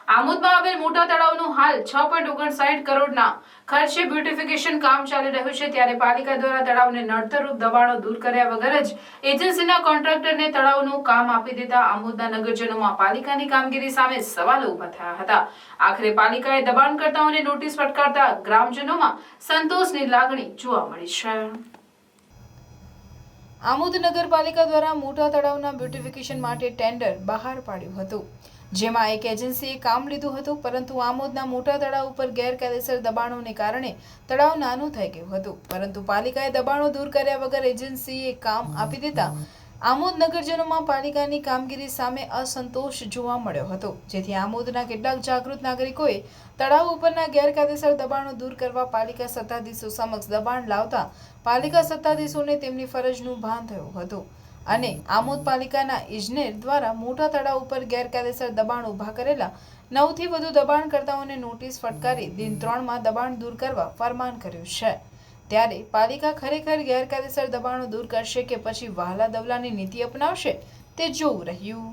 આમોદમાં આવેલ મોટા તળાવનું હાલ 6.59 કરોડના ખર્ચે બ્યુટિફિકેશન કામ ચાલી રહ્યું છે, ત્યારે પાલિકા દ્વારા તળાવને નડતરરૂપ દબાણો દૂર કર્યા વગર જ એજન્સીના કોન્ટ્રાક્ટરને તળાવનું કામ આપી દેતા આમોદના નગરજનોમાં પાલિકાની કામગીરી સામે સવાલો ઉભા થયા હતા। આખરે પાલિકાએ દબાણકર્તાઓને નોટિસ ફટકારતા ગ્રામજનોમાં સંતોષની લાગણી જોવા મળી છે। આમોદ નગરપાલિકા દ્વારા મોટા તળાવના બ્યુટિફિકેશન માટે ટેન્ડર બહાર પાડ્યું હતું, જેમાં એક એજન્સીએ કામ લીધું હતું, પરંતુ આમોદના મોટા તળાવ ઉપર ગેરકાયદેસર દબાણોને કારણે તળાવ નાનું થઈ ગયું હતું, પરંતુ પાલિકાએ દબાણો દૂર કર્યા વગર એજન્સીએ કામ આપી દેતા આમોદ નગરજનોમાં પાલિકાની કામગીરી સામે અસંતોષ જોવા મળ્યો હતો, જેથી આમોદના કેટલાક જાગૃત નાગરિકોએ તળાવ ઉપરના ગેરકાયદેસર દબાણો દૂર કરવા પાલિકા સત્તાધીશો સમક્ષ દબાણ લાવતા પાલિકા સત્તાધીશોને તેમની ફરજનું ભાન થયું હતું અને આમોદ પાલિકાના ઇજનેર દ્વારા મોટા તળાવ ઉપર ગેરકાયદેસર દબાણ ઊભા કરેલા 9 થી વધુ દબાણકર્તાઓને નોટિસ ફટકારી દિન 3 માં દબાણ દૂર કરવા ફરમાન કર્યું છે। ત્યારે પાલિકા ખરેખર ગેરકાયદેસર દબાણો દૂર કરશે કે પછી વહાલા દવલાની નીતિ અપનાવશે તે જોવું રહ્યું।